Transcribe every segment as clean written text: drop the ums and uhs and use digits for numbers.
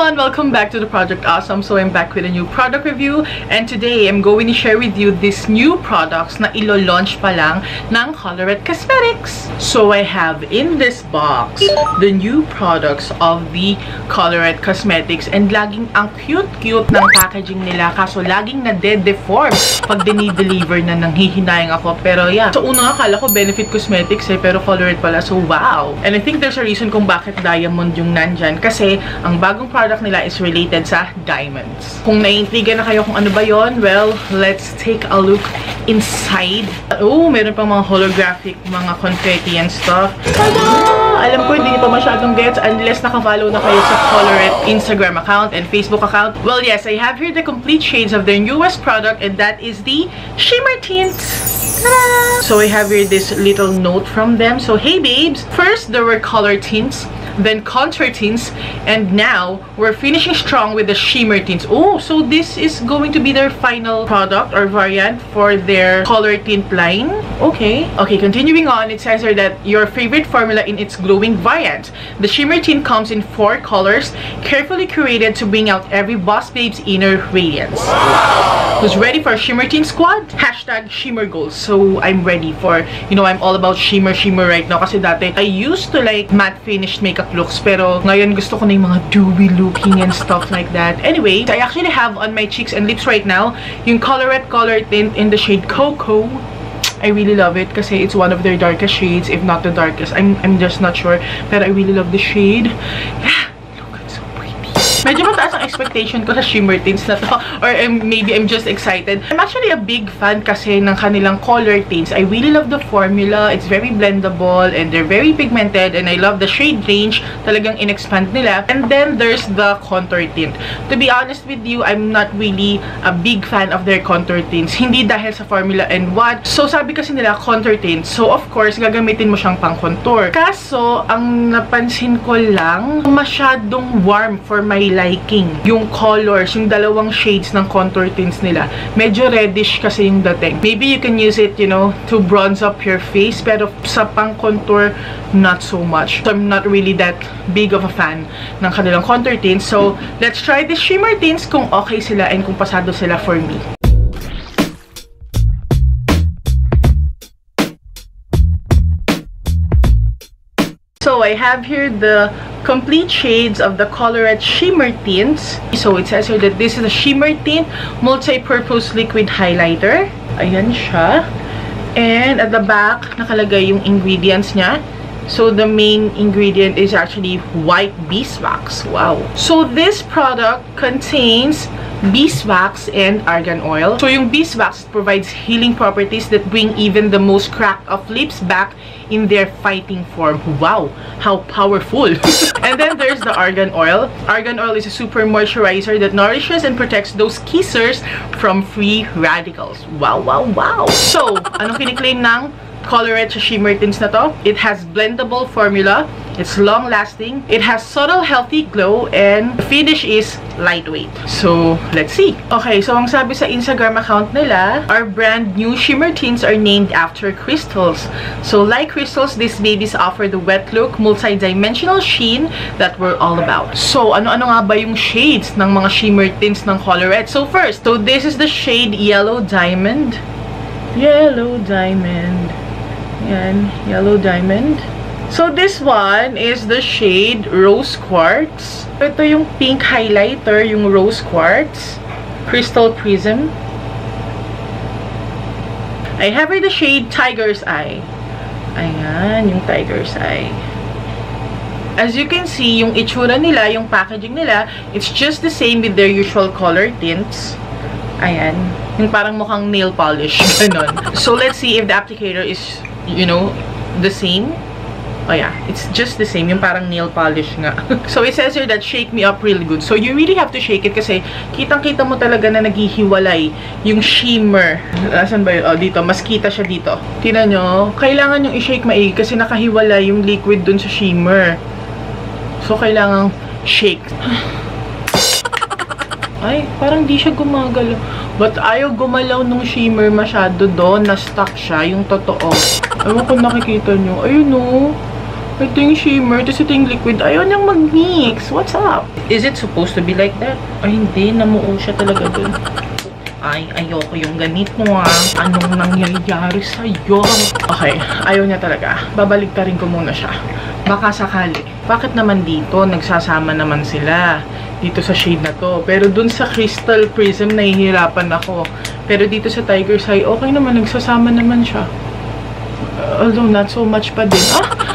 everyone! Welcome back to the Project Awesome. So I'm back with a new product review, and today I'm going to share with you this new products na ilo-launch pa lang ng Colorette Cosmetics. So I have in this box the new products of the Colorette Cosmetics, and laging ang cute-cute ng packaging nila, kaso laging na-deform pag dinideliver na, nanghihinayang ako. Pero yeah, so una akala ko Benefit Cosmetics pero Colorette pala. So wow! And I think there's a reason kung bakit diamond yung nandyan, kasi ang bagong product nila is related sa diamonds. Kung naiintriga na kayo kung ano ba yon, well, let's take a look inside. Oh, meron pang mga holographic, mga confetti and stuff. Tada! Alam ko hindi niyo pa masyadong gets unless naka-follow na kayo sa Colorette Instagram account and Facebook account. Well, yes, I have here the complete shades of their newest product, and that is the Shimmer Tints. Ta-da! So I have here this little note from them. So hey babes, first there were color tints, then contour tints, and now we're finishing strong with the shimmer tints. Oh, so this is going to be their final product or variant for their color tint line. Okay, continuing on, it says here that your favorite formula in its glowing variant. The shimmer tint comes in 4 colors, carefully curated to bring out every boss babe's inner radiance. Who's ready for shimmer tint squad? Hashtag shimmer goals. So I'm ready for, you know, I'm all about shimmer right now, kasi dati I used to like matte finished makeup looks, pero ngayon gusto ko na yung mga dewy looking and stuff like that. Anyway, I actually have on my cheeks and lips right now yung Colorette color tint in the shade Cocoa. I really love it kasi it's one of their darkest shades, if not the darkest. I'm just not sure, pero I really love the shade. Yeah, look, it's so pretty. Medyo mataas ang expectation ko sa shimmer tints na to, or maybe I'm just excited. I'm actually a big fan kasi ng kanilang color tints. I really love the formula. It's very blendable and they're very pigmented, and I love the shade range. Talagang in-expand nila. And then there's the contour tint. To be honest with you, I'm not really a big fan of their contour tints. Hindi dahil sa formula and what. So sabi kasi nila contour tints. So of course, gagamitin mo siyang pang contour. Kaso, ang napansin ko lang, masyadong warm for my liking. Yung colors, yung dalawang shades ng contour tints nila, medyo reddish kasi yung dating. Maybe you can use it, you know, to bronze up your face, pero sa pang contour, not so much. So I'm not really that big of a fan ng kanilang contour tints. So let's try the shimmer tints kung okay sila and kung pasado sila for me. So I have here the complete shades of the Colorette Shimmer Tints. So it says here that this is a Shimmer Tint Multi-Purpose Liquid Highlighter. Ayan siya. And at the back, nakalagay yung ingredients niya. So the main ingredient is actually white beeswax. Wow. So this product contains beeswax and argan oil. So yung beeswax provides healing properties that bring even the most cracked of lips back in their fighting form. Wow, how powerful. And then there's the argan oil. Argan oil is a super moisturizer that nourishes and protects those kissers from free radicals. Wow. So anong kiniklaim ng Colorette Shimmer Tints na to? It has blendable formula, it's long-lasting, it has subtle healthy glow, and the finish is lightweight. So, let's see. Okay, so ang sabi sa Instagram account nila, our brand new Shimmer Tints are named after crystals. So, like crystals, these babies offer the wet look, multi-dimensional sheen that we're all about. So, ano-ano nga ba yung shades ng mga Shimmer Tints ng Colorette? So, first, so this is the shade Yellow Diamond. Yellow Diamond. Yan, Yellow Diamond. So this one is the shade Rose Quartz. Ito yung pink highlighter, yung Rose Quartz. Crystal Prism. I have here the shade Tiger's Eye. Ayan, yung Tiger's Eye. As you can see, yung itsura nila, yung packaging nila, it's just the same with their usual color tints. Ayan. Yung parang mukhang nail polish. Ganon. So let's see if the applicator is, you know, the same. Oh yeah, it's just the same. Yung parang nail polish nga. So it says here that shake me up really good. So you really have to shake it kasi kitang-kita mo talaga na naghihiwalay yung shimmer. Asan ba yun? Oh, dito. Mas kita siya dito. Tingnan nyo. Kailangan yung i-shake maigi kasi nakahiwalay yung liquid dun sa shimmer. So kailangan shake. Ay, parang di siya gumagalaw. But ayaw gumalaw nung shimmer masyado doon. Na-stuck siya, yung totoo. Ewan kung nakikita nyo. Ayun o. Ito yung shimmer, tapos ito yung liquid. Ayaw niyang mag-mix. What's up? Is it supposed to be like that? Ay, hindi. Namuo siya talaga dun. Ay, ayoko yung ganito Anong nangyayari sa'yo? Okay, ayaw niya talaga. Babaliktarin ko muna siya. Baka sakali. Bakit naman dito? Nagsasama naman sila. Dito sa shade na to. Pero dun sa Crystal Prism, nahihirapan ako. Pero dito sa Tiger's Eye, okay naman. Nagsasama naman siya. Although, not so much pa din.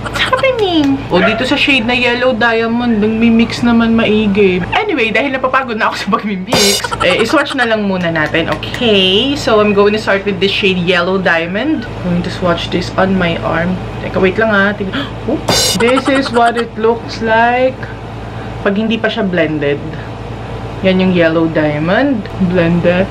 What's happening? O, dito sa shade na Yellow Diamond, nagmi-mix naman maigi. Anyway, dahil napapagod na ako sa pag-mix, iswatch na lang muna natin. Okay, so I'm going to start with this shade Yellow Diamond. I'm going to swatch this on my arm. Teka, wait lang oh, this is what it looks like pag hindi pa siya blended. Yan yung Yellow Diamond. Blended.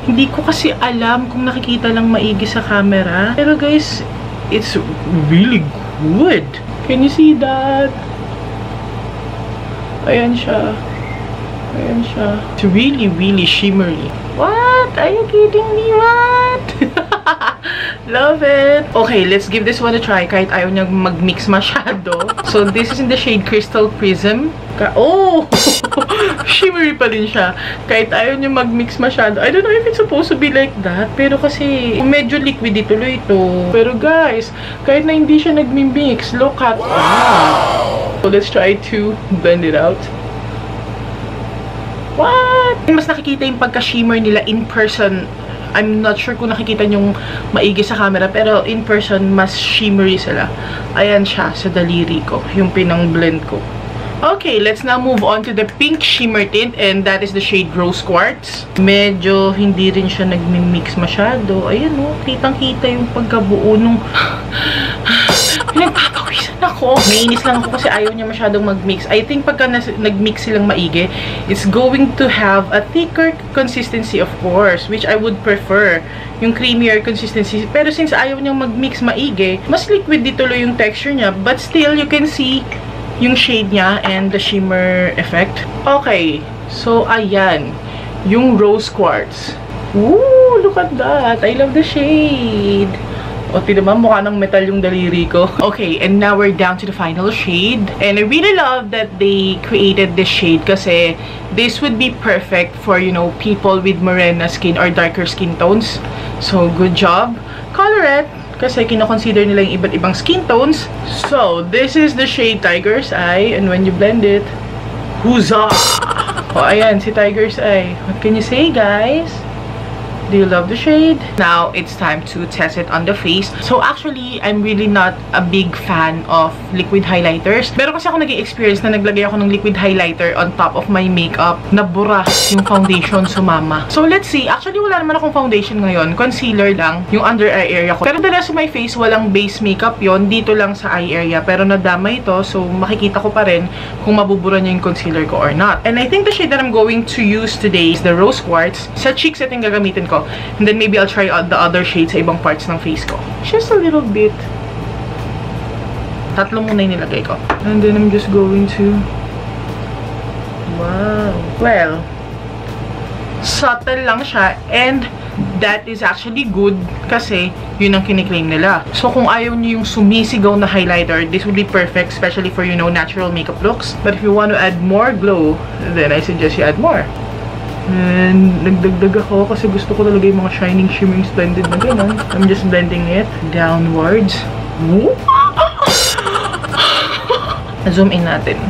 Hindi ko kasi alam kung nakikita lang maigi sa camera. Pero guys, it's really good. Can you see that? Ayan siya. Ayan siya. It's really, really shimmery. What? Are you kidding me? What? Love it. Okay, let's give this one a try kahit ayaw niyang mag-mix masyado. So, this is in the shade Crystal Prism. Oh! Shimmery pa din siya. Kahit ayaw niya mag-mix masyado. I don't know if it's supposed to be like that. Pero kasi, medyo liquid tuloy ito. Pero guys, kahit na hindi siya nag-mix, look at that. So, let's try to blend it out. What? Mas nakikita yung pagka-shimmer nila in person. I'm not sure kung nakikita nyong maigi sa camera, pero in person, mas shimmery sila. Ayan siya sa daliri ko, yung pinang-blend ko. Okay, let's now move on to the pink shimmer tint, and that is the shade Rose Quartz. Medyo hindi rin siya nagmi-mix masyado. Ayan o, kitang-kita yung pagkabuo nung... Pinagpapawisan ako. Nainis lang ako kasi ayaw niya masyadong mag-mix. I think pagka nag-mix silang maigi, it's going to have a thicker consistency, of course, which I would prefer. Yung creamier consistency. Pero since ayaw niyang mag-mix maigi, mas liquid dito yung texture niya. But still, you can see yung shade niya and the shimmer effect. Okay. So, ayan. Yung Rose Quartz. Ooh, look at that. I love the shade. O, diba? Mukha ng metal yung daliri ko. Okay, and now we're down to the final shade. And I really love that they created this shade kasi this would be perfect for, you know, people with morena skin or darker skin tones. So, good job. Colorette. Kasi kino-consider nila yung iba't ibang skin tones. So, this is the shade Tiger's Eye. And when you blend it, huzzah! O, ayan, si Tiger's Eye. What can you say, guys? Do you love the shade? Now, it's time to test it on the face. So, actually, I'm really not a big fan of liquid highlighters. Pero kasi ako nag-experience na naglagay ako ng liquid highlighter on top of my makeup. Nabura yung foundation sumama. So, let's see. Actually, wala naman akong foundation ngayon. Concealer lang yung under eye area ko. Pero the rest of my face, walang base makeup yon. Dito lang sa eye area. Pero nadama ito. So, makikita ko pa rin kung mabubura niya yung concealer ko or not. And I think the shade that I'm going to use today is the Rose Quartz. Sa cheeks, ito yung gagamitin ko. And then maybe I'll try out the other shades sa ibang parts ng face ko. Just a little bit. Tatlo muna yung nilagay ko. And then I'm just going to... Wow. Well, subtle lang siya. And that is actually good kasi yun ang kiniklaim nila. So kung ayaw niyo yung sumisigaw na highlighter, this would be perfect, especially for, you know, natural makeup looks. But if you want to add more glow, then I suggest you add more. And nagdagdag ako kasi gusto ko talaga yung mga shining, shimmering, splendid na gano'n. I'm just blending it downwards. Zoom in natin.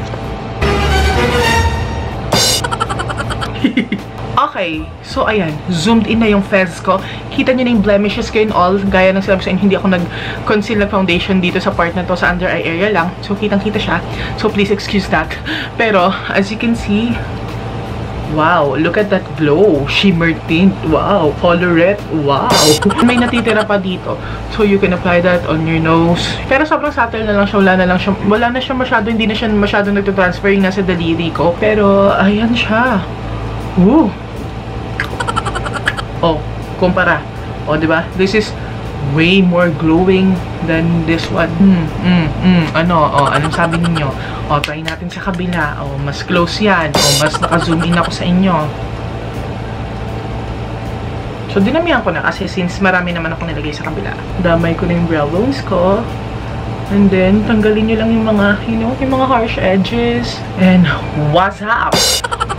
Okay, so ayan, zoomed in na yung fez ko. Kita nyo na yung blemishes ko and all. Gaya ng sinabi ko sa inyo, hindi ako nag-conceal ng foundation dito sa part na to, sa under eye area lang. So kitang-kita siya. So please excuse that. Pero, as you can see, wow, look at that glow. Shimmer tint. Wow. Colorette. Wow. May natitira pa dito. So, you can apply that on your nose. Pero sobrang subtle na lang siya. Wala na siya masyado. Hindi na siya masyado nagtutransfer yung nasa daliri ko. Pero, ayan siya. Ooh. Oh, kumpara. Oh, diba? This is way more glowing than this one. Ano? Oh, anong sabi ninyo? Oh, try natin sa kabila. Oh, mas close yan. Oh, mas naka-zoom in ako sa inyo. So, dinamihan ko na kasi since marami naman ako nilagay sa kabila. Damay ko na yung brow bones ko. And then, tanggalin nyo lang yung mga, you know, yung mga harsh edges. And, what's up?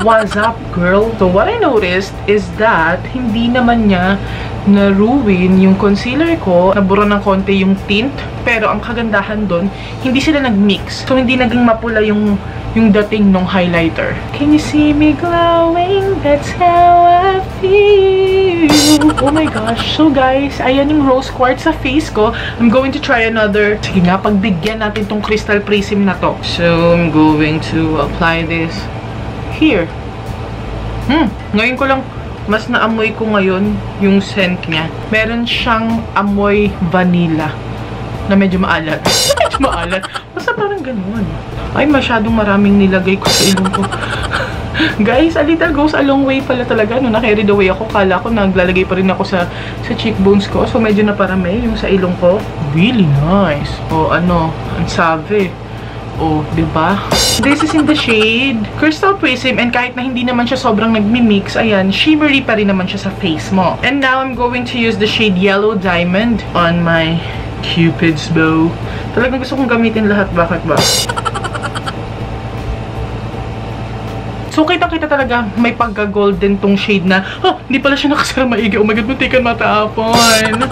What's up, girl? So, what I noticed is that hindi naman niya na-ruin yung concealer ko. Nabura ng konti yung tint. Pero, ang kagandahan doon, hindi sila nag-mix. So, hindi naging mapula yung dating ng highlighter. Can you see me glowing? That's how I feel. Oh my gosh. So guys, ayan yung rose quartz sa face ko. I'm going to try another. Sige nga, pagbigyan natin tong crystal prism na to. So, I'm going to apply this here. Ngayon ko lang mas naamoy ko ngayon yung scent niya. Meron siyang amoy vanilla na medyo maalat. Medyo maalat. Basta parang ganun. Ay, masyadong maraming nilagay ko sa ilong ko. Guys, a little goes a long way pala talaga. No, na-carried away ako. Kala ko naglalagay pa rin ako sa cheekbones ko. So, medyo naparami yung sa ilong ko. Really nice. O, ano, ang sabi. O, diba? This is in the shade Crystal Prism. And kahit na hindi naman siya sobrang nagmi-mix, ayan, shimmery pa rin naman siya sa face mo. And now, I'm going to use the shade Yellow Diamond on my Cupid's bow. Talagang gusto kong gamitin lahat. Bakit ba? So, kita-kita talaga may pagka-golden tong shade na, hindi pala siya nakasara maigi. Oh my God, muntikan matapon.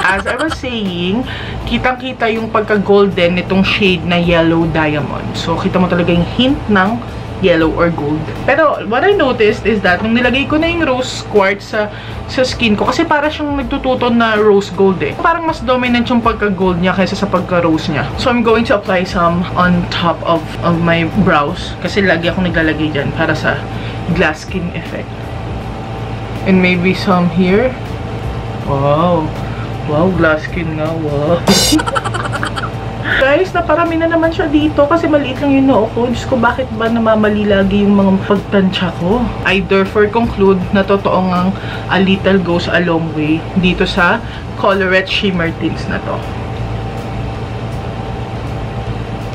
As I was saying, kitang-kita yung pagka-golden nitong shade na Yellow Diamond. So, kita mo talaga yung hint ng yellow or gold. Pero, what I noticed is that, nung nilagay ko na yung rose quartz sa skin ko, kasi para siyang nagtututon na rose gold eh. Parang mas dominant yung pagka-gold niya kaysa sa pagka-rose niya. So, I'm going to apply some on top of my brows. Kasi lagi akong naglalagay dyan para sa glass skin effect. And maybe some here. Wow. Wow, glass skin nga. Wow. Guys, naparami na naman siya dito kasi maliit lang yung noo ko. Diyos ko, bakit ba namamali lagi yung mga pagtansya ko? I therefore conclude na totoo ngang a little goes a long way dito sa Colorette Shimmer Tints na to.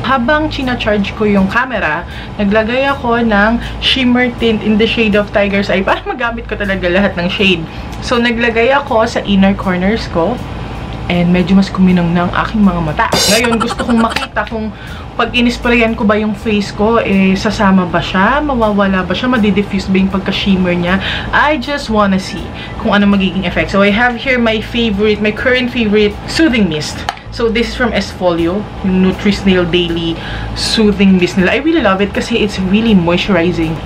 Habang china-charge ko yung camera, naglagay ako ng shimmer tint in the shade of Tiger's Eye para magamit ko talaga lahat ng shade. So, naglagay ako sa inner corners ko. And medyo mas kuminang ng aking mga mata. Ngayon, gusto kong makita kung pag inisprayan ko ba yung face ko, sasama ba siya? Mawawala ba siya? Madi-diffuse ba yung pagka-shimmer niya? I just wanna see kung ano magiging effect. So, I have here my current favorite soothing mist. So, this is from Esfolio, yung Nutri-Snail Daily Soothing Mist nila. I really love it kasi it's really moisturizing.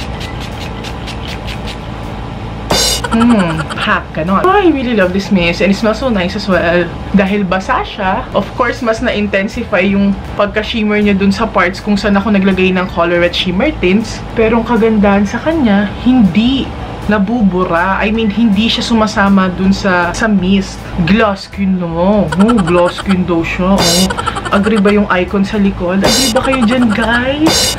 Ganon. Oh, I really love this mist and it smells so nice as well. Dahil basa siya, of course, mas na-intensify yung pagka-shimmer niya dun sa parts kung saan ako naglagay ng Colorette Shimmer Tints. Pero ang kagandahan sa kanya, hindi nabubura. I mean, hindi siya sumasama dun sa mist. Glass skin mo. Oh, glass skin daw siya. Oh. Agree ba yung icon sa likod? Agree ba kayo dyan, guys?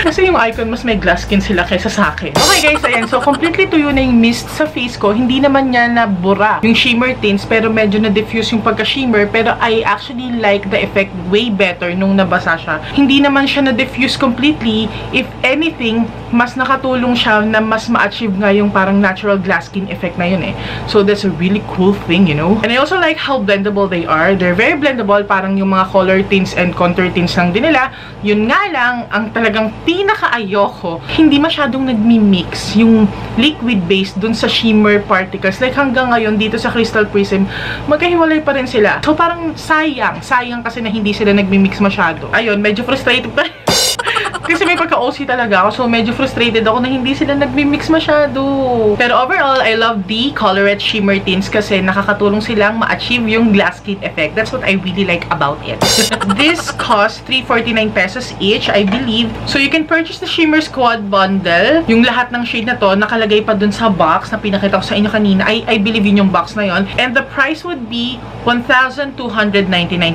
Kasi yung icon, mas may glass skin sila kaysa sa akin. Okay guys, ayan. So, completely tuyo na yung mist sa face ko. Hindi naman niya nabura yung shimmer tints, pero medyo na-diffuse yung pagka-shimmer. Pero I actually like the effect way better nung nabasa siya. Hindi naman siya na-diffuse completely. If anything, mas nakatulong siya na mas ma-achieve nga yung parang natural glass skin effect na yun eh. So, that's a really cool thing, you know? And I also like how blendable they are. They're very blendable. Parang yung mga color tints and contour tints lang din nila. Yun nga lang, ang talagang pinaka-ayoko, hindi masyadong nagmi-mix yung liquid base dun sa shimmer particles. Like hanggang ngayon, dito sa Crystal Prism, magkahiwalay pa rin sila. So parang sayang. Sayang kasi na hindi sila nagmi-mix masyado. Ayun, medyo frustrated pa. Kasi may pagka-OC talaga ako. So, medyo frustrated ako na hindi sila nagmi-mix masyado. Pero overall, I love the Colorette Shimmer Tints kasi nakakatulong silang ma-achieve yung glass skin effect. That's what I really like about it. This costs 349 pesos each, I believe. So, you can purchase the Shimmer Squad Bundle. Yung lahat ng shade na to, nakalagay pa dun sa box na pinakita ko sa inyo kanina. I believe yun yung box na yon. And the price would be 1,299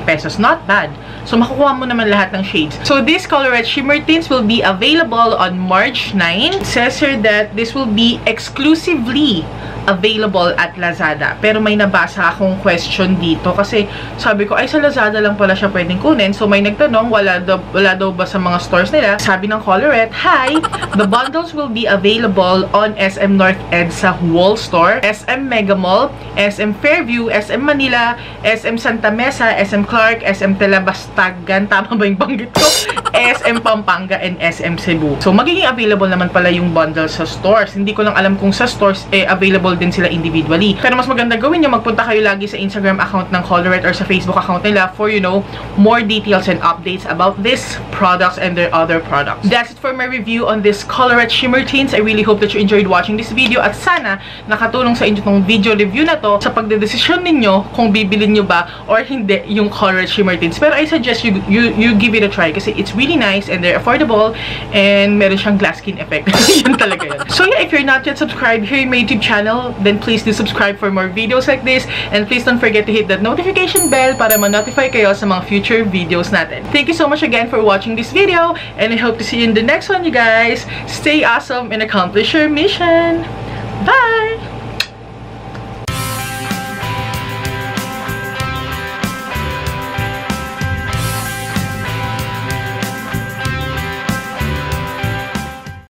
pesos. Not bad. So, makukuha mo naman lahat ng shades. So, this Colorette Shimmer Tints Shimmertins will be available on March 9. It says here that this will be exclusively available at Lazada. Pero may nabasa akong question dito kasi sabi ko, ay sa Lazada lang pala siya pwedeng kunin. So may nagtanong, wala daw ba sa mga stores nila? Sabi ng Colorette, hi! The bundles will be available on SM North EDSA Wall Store, SM Mega Mall, SM Fairview, SM Manila, SM Santa Mesa, SM Clark, SM Telebastagan, tama ba yung banggit ko? SM Pampanga, and SM Cebu. So magiging available naman pala yung bundle sa stores. Hindi ko lang alam kung sa stores available din sila individually. Pero mas maganda gawin nyo, magpunta kayo lagi sa Instagram account ng Colorette or sa Facebook account nila for, you know, more details and updates about these products and their other products. That's it for my review on this Colorette Shimmertins. I really hope that you enjoyed watching this video at sana nakatulong sa inyo tong video review na to sa pagdedesisyon ninyo kung bibilin nyo ba or hindi yung Colorette Shimmertins. Pero I suggest you give it a try kasi it's really nice and they're affordable and meron siyang glass skin effect. Yun talaga yun. So yeah, if you're not yet subscribed here in my YouTube channel, then please do subscribe for more videos like this, and please don't forget to hit that notification bell para ma-notify kayo sa mga future videos natin. Thank you so much again for watching this video, and I hope to see you in the next one, you guys. Stay awesome and accomplish your mission. Bye!